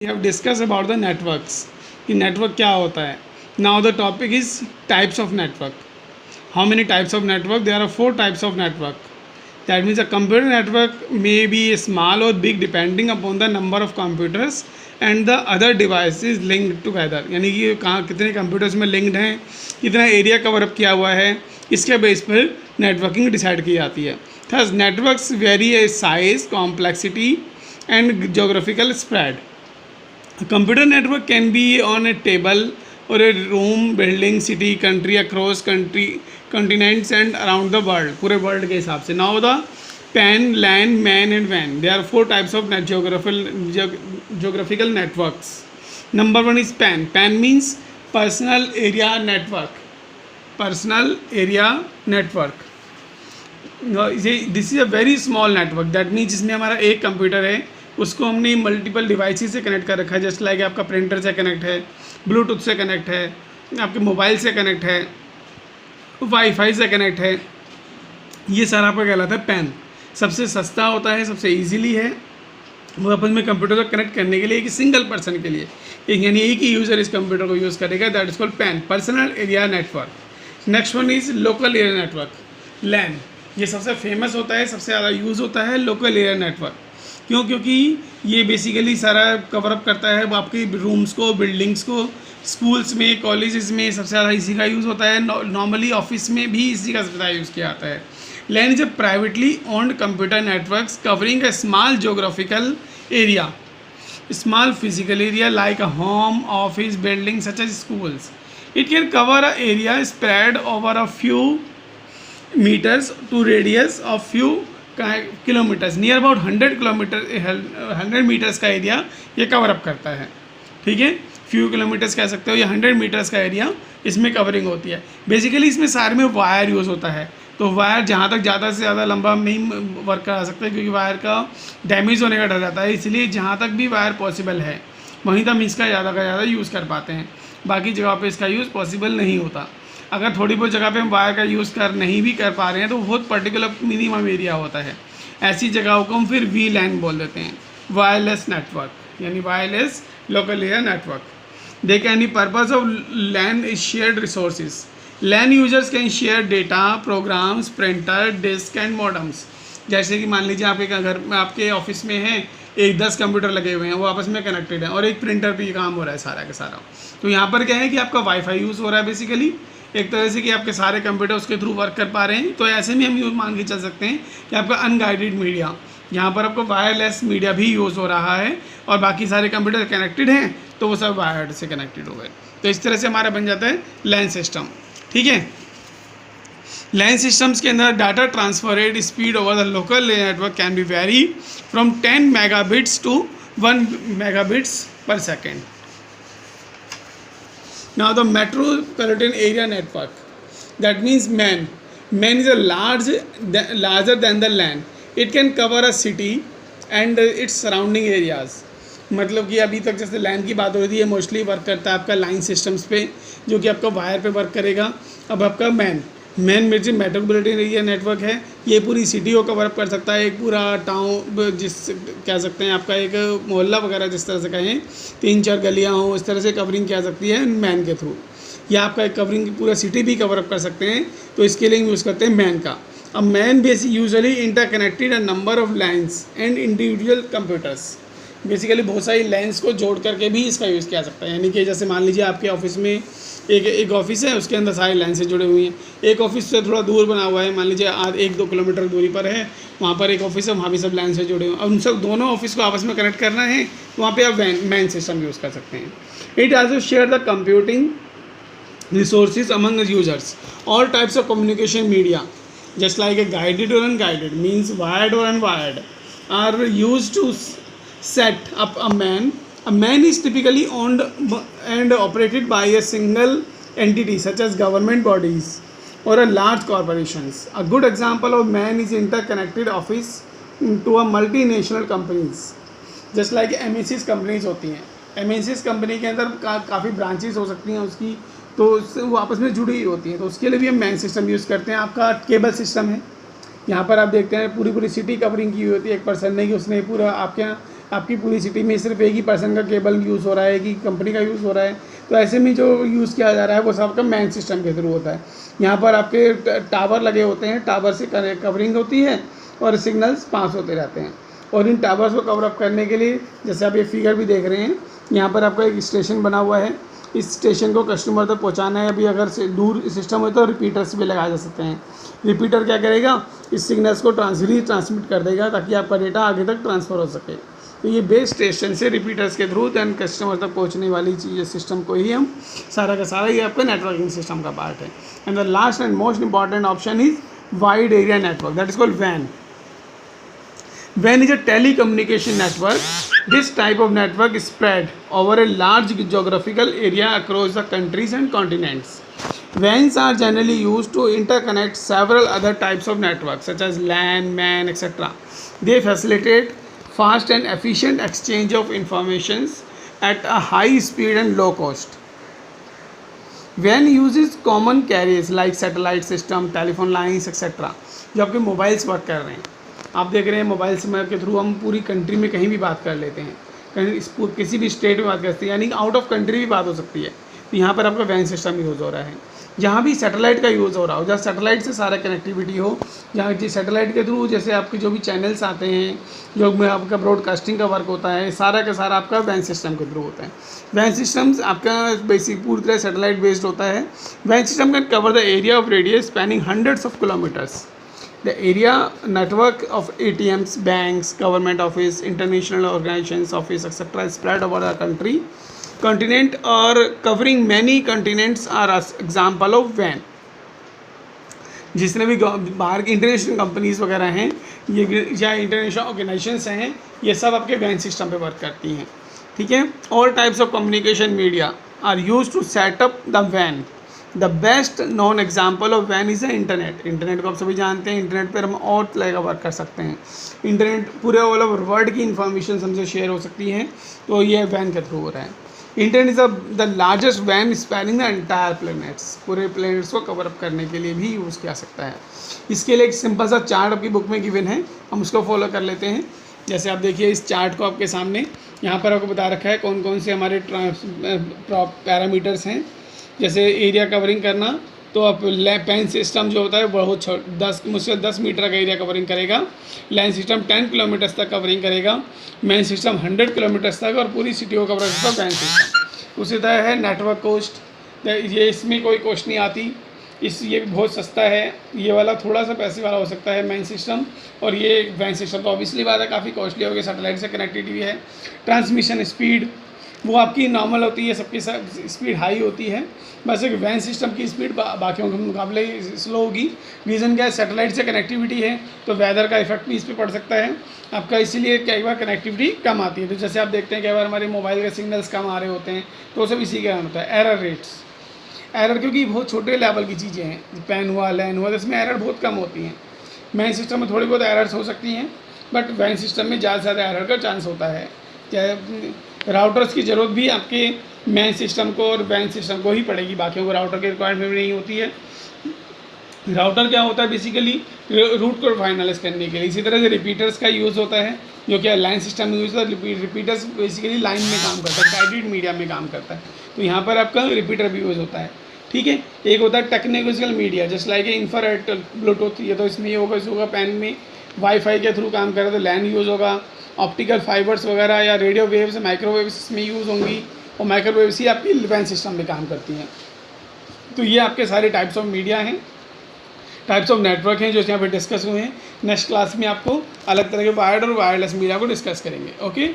We have discussed about the networks कि network क्या होता है. Now the topic is types of network. How many types of network? There are 4 types of network. That means a computer network may be small or big depending upon the number of computers and the other devices linked together. यानी कि कहाँ कितने computers में linked हैं, कितना area cover up किया हुआ है, इसके बेस पर नेटवर्किंग डिसाइड की जाती है. Thus networks vary in size, complexity and geographical spread. A computer network can be on a table or a room, building, city, country, across country, continents and around the world. पूरे world के हिसाब से. Now the PAN, LAN, MAN and WAN. There are 4 types of geographical networks. Number 1 is PAN. PAN means Personal Area Network. Personal Area Network. This is a very small network. That means जिसमें हमारा एक computer है उसको हमने multiple devices से connect कर रखा है. जस्ट लाइक आपका प्रिंटर से कनेक्ट है, ब्लूटूथ से कनेक्ट है, आपके मोबाइल से कनेक्ट है, वाईफाई से कनेक्ट है. ये सारा आपका कहलाता है पैन. सबसे सस्ता होता है, सबसे इजीली है वो अपन में कंप्यूटर को कनेक्ट करने के लिए एक सिंगल पर्सन के लिए, यानी एक ही यूज़र इस कंप्यूटर को यूज़ करेगा. That is called PAN, personal area network. Next one is local area network, LAN. ये सबसे फेमस होता है, सबसे ज़्यादा यूज़ होता है लोकल एरिया नेटवर्क. क्यों? क्योंकि ये बेसिकली सारा कवर अप करता है आपके रूम्स को, बिल्डिंग्स को. स्कूल्स में, कॉलेजेस में सबसे ज़्यादा इसी का यूज़ होता है. नॉर्मली ऑफिस में भी इसी का सबसे ज़्यादा यूज़ किया जाता है. LAN is a privately owned computer networks covering a small geographical area, small physical area like a home, office, building such as schools. It can cover a area spread over a few meters to radius of few kilometers. नियर अबाउट 100 metres का area ये cover up करता है. ठीक है, few kilometres कह सकते हो या 100 मीटर्स का एरिया इसमें कवरिंग होती है. बेसिकली इसमें सारे में वायर यूज़ होता है. तो वायर जहाँ तक ज़्यादा से ज़्यादा लंबा हम नहीं वर्क करा सकते क्योंकि वायर का डैमेज होने का डर रहता है. इसलिए जहाँ तक भी वायर पॉसिबल है वहीं तक हम इसका ज़्यादा का ज़्यादा यूज़ कर पाते हैं. बाकी जगह पे इसका यूज़ पॉसिबल नहीं होता. अगर थोड़ी बहुत जगह पे हम वायर का यूज़ नहीं भी कर पा रहे हैं तो बहुत पर्टिकुलर मिनिमम एरिया होता है. ऐसी जगहों को हम फिर VLAN बोल देते हैं, वायरलेस नेटवर्क, यानी wireless local area network. They can be purpose of LAN is shared resources. LAN users can share data, programs, printer, disk and modems. जैसे कि मान लीजिए आपके घर में, आपके ऑफिस में है 10 कंप्यूटर लगे हुए हैं, वो आपस में कनेक्टेड हैं और एक प्रिंटर पे काम हो रहा है सारा का सारा. तो यहाँ पर क्या है कि आपका वाईफाई यूज़ हो रहा है बेसिकली एक तरह से कि आपके सारे कंप्यूटर उसके थ्रू वर्क कर पा रहे हैं. तो ऐसे में हम यूज मान के चल सकते हैं कि आपका अनगाइडेड मीडिया, यहाँ पर आपको वायरलेस मीडिया भी यूज़ हो रहा है और बाकी सारे कंप्यूटर कनेक्टेड हैं तो वो सब वायर्ड से कनेक्टेड हो गए. तो इस तरह से हमारा बन जाता है लैन सिस्टम. ठीक है, लैन सिस्टम्स के अंदर data transfer rate speed over the local network can be vary from 10 megabits to 1 megabits per second. Now the metropolitan area network, that means MAN. MAN is a larger than the LAN. It can cover a city and its surrounding areas. मतलब कि अभी तक जैसे LAN की बात हो रही थी, ये मोस्टली वर्क करता है आपका लाइन सिस्टम्स पे जो कि आपका वायर पे वर्क करेगा. अब आपका मैन मेट्रोपॉलिटन एरिया नेटवर्क है, ये पूरी सिटी को कवर अप कर सकता है, एक पूरा टाउन जिस कह सकते हैं आपका एक मोहल्ला वगैरह जिस तरह से कहें 3-4 गलियाँ हों इस तरह से कवरिंग किया सकती है मैन के थ्रू. या आपका एक कवरिंग पूरा सिटी भी कवर अप कर सकते हैं, तो इसके लिए यूज़ करते हैं मैन का. अब man basic usually interconnected a number of lines and individual computers. Basically बहुत सारी लाइन्स को जोड़ करके भी इसका यूज़ किया सकता है. यानी कि जैसे मान लीजिए आपके ऑफिस में एक ऑफिस है, उसके अंदर सारी लाइन से जुड़े हुई हैं. एक ऑफिस से थोड़ा दूर बना हुआ है, मान लीजिए 1-2 किलोमीटर दूरी पर है, वहाँ पर एक ऑफिस है, वहाँ भी सब लाइन से जुड़े हुए हैं. अब उन सब दोनों ऑफिस को आपस में कनेक्ट करना है, वहाँ पे आप मैन सिस्टम यूज़ कर सकते हैं. It also share the computing resources among users. All types of communication media just like a guided और अनगाइडेड मीन्स वायर्ड और unwired are use to set up a man. A man is typically owned and operated by a single entity such as government bodies or a large corporations. A good example of man is interconnected office to a multinational companies. Just like MNCs companies होती हैं, MNCs company के अंदर काफ़ी branches हो सकती हैं उसकी, तो वो आपस में जुड़ी हुई होती हैं. तो उसके लिए भी हम मैन सिस्टम यूज़ करते हैं. आपका केबल सिस्टम है, यहाँ पर आप देखते हैं पूरी सिटी कवरिंग की हुई होती है एक पर्सन ने कि उसने पूरा आपके यहाँ आपकी पूरी सिटी में सिर्फ एक ही पर्सन का केबल यूज़ हो रहा है, एक ही कंपनी का यूज़ हो रहा है, तो ऐसे में जो यूज़ किया जा रहा है वो सब आपका मैन सिस्टम के थ्रू होता है। यहाँ पर आपके टावर लगे होते हैं, टावर से कवरिंग होती है और सिग्नल्स पास होते रहते हैं। और इन टावर्स को कवर अप करने के लिए जैसे आप ये फिगर भी देख रहे हैं, यहाँ पर आपका एक स्टेशन बना हुआ है। इस स्टेशन को कस्टमर तक पहुँचाना है। अभी अगर से दूर सिस्टम हो तो रिपीटर्स भी लगाए जा सकते हैं। रिपीटर क्या करेगा, इस सिग्नल्स को ट्रांसमिट कर देगा ताकि आपका डेटा आगे तक ट्रांसफ़र हो सके। तो ये बेस स्टेशन से रिपीटर्स के थ्रू दैन कस्टमर तक पहुंचने वाली चीज़ सिस्टम को ही हम सारा का सारा ये आपका नेटवर्किंग सिस्टम का पार्ट है। And the last and most important option is wide area network, that is called वैन। WAN is a telecommunication network. This type of network is spread over a large geographical area across the countries and continents. WANs are generally used to interconnect several other types of networks such as LAN, MAN, etc. They facilitate fast and efficient exchange of information at a high speed and low cost. WAN uses common carriers like satellite system, telephone lines, etc. जो आपके mobiles work कर रहे हैं, आप देख रहे हैं mobile SIM के थ्रू हम पूरी कंट्री में कहीं भी बात कर लेते हैं, कहीं किसी भी स्टेट में बात कर सकते हैं, यानी आउट ऑफ कंट्री भी बात हो सकती है। तो यहाँ पर आपका वैन सिस्टम यूज़ हो रहा है। जहाँ भी सैटेलाइट का यूज़ हो रहा हो, जहाँ सैटेलाइट से सारा कनेक्टिविटी हो, जहाँ सैटेलाइट के थ्रू जैसे आपके जो भी चैनल्स आते हैं, जो आपका ब्रॉडकास्टिंग का वर्क होता है, सारा का सारा आपका वैन सिस्टम के थ्रू होता है। वैन सिस्टम्स आपका बेसिक पूरी तरह सैटेलाइट बेस्ड होता है। वैन system can cover the area of radius spanning hundreds of kilometres. The area network of ATMs, banks, government office, international organizations office, etc. is spread over the continent or covering many continents are an example of WAN. जिसने भी बाहर की international companies वगैरह हैं, ये या international organisations हैं, ये सब आपके वैन सिस्टम पे वर्क करती हैं। ठीक है। All types of communication media are use to set up the वैन। The best known example of वैन इज़ द इंटरनेट। इंटरनेट को आप सभी जानते हैं, इंटरनेट पर हम और तरह का वर्क कर सकते हैं। इंटरनेट पूरे ऑल ओवर वर्ल्ड की इन्फॉर्मेशन हमसे शेयर हो सकती है, तो ये वैन के थ्रू हो रहा है। इंटरनेट इज़ द लार्जेस्ट वैन स्पैनिंग द एंटायर प्लैनेट्स। पूरे प्लैनेट्स को कवर अप करने के लिए भी यूज़ किया सकता है। इसके लिए एक सिंपल सा चार्ट आपकी बुक में गिवन है, हम उसको फॉलो कर लेते हैं। जैसे आप देखिए इस चार्ट को आपके सामने, यहाँ पर आपको बता रखा है कौन कौन से हमारे पैरामीटर्स हैं। जैसे एरिया कवरिंग करना, तो आप पैन सिस्टम जो होता है बहुत मुश्किल 10 मीटर का एरिया कवरिंग करेगा। लैन सिस्टम 10 किलोमीटर्स तक कवरिंग करेगा। मैन सिस्टम 100 किलोमीटर्स तक और पूरी सिटी को कवर करता है वैन सिस्टम। उसी तरह है नेटवर्क कोस्ट, ये इसमें कोई कॉस्ट नहीं आती, ये भी बहुत सस्ता है। ये वाला थोड़ा सा पैसे वाला हो सकता है मैन सिस्टम, और ये वैन सिस्टम तो ऑब्वियसली बात है काफ़ी कॉस्टली होगी, सैटेलाइट से कनेक्टिविटी है। ट्रांसमिशन स्पीड वो आपकी नॉर्मल होती है, सबकी स्पीड हाई होती है, बस एक वैन सिस्टम की स्पीड बाकियों के मुकाबले स्लो होगी। रीज़न क्या है, सैटेलाइट से कनेक्टिविटी है, तो वेदर का इफेक्ट भी इस पर पड़ सकता है आपका, इसीलिए कई बार कनेक्टिविटी कम आती है। तो जैसे आप देखते हैं कई बार हमारे मोबाइल के सिग्नल्स कम आ रहे होते हैं, तो सब इसी के कारण होता है। एरर रेट्स, एरर क्योंकि बहुत छोटे लेवल की चीज़ें हैं, पैन हुआ लैन हुआ, तो इसमें एरर बहुत कम होती हैं। मैन सिस्टम में थोड़ी बहुत एरर्स हो सकती हैं, बट वैन सिस्टम में ज़्यादा से ज़्यादा एरर का चांस होता है। चाहे राउटर्स की ज़रूरत भी आपके मैन सिस्टम को और वैन सिस्टम को ही पड़ेगी, बाकियों को राउटर की रिक्वायरमेंट नहीं होती है। राउटर क्या होता है, बेसिकली रूट को फाइनलाइज करने के लिए। इसी तरह से रिपीटर्स का यूज़ होता है, जो कि लाइन सिस्टम में यूज़ होता है। रिपीटर्स बेसिकली लाइन में काम करता है, गाइडेड मीडिया में काम करता है, तो यहाँ पर आपका रिपीटर भी यूज़ होता है। ठीक है। एक होता है technical media, just like infrared Bluetooth, ये तो इसमें होगा, इस होगा पैन में। वाईफाई के थ्रू काम करे तो लैन यूज़ होगा। ऑप्टिकल फाइबर्स वगैरह या रेडियो वेव्स, माइक्रोवेव्स इसमें यूज़ होंगी, और माइक्रोवेव्स ही आपकी वैन सिस्टम में काम करती हैं। तो ये आपके सारे टाइप्स ऑफ मीडिया हैं, टाइप्स ऑफ नेटवर्क हैं जो यहाँ पे डिस्कस हुए हैं। नेक्स्ट क्लास में आपको अलग तरह के वायर्ड और वायरलेस मीडिया को डिस्कस करेंगे। ओके।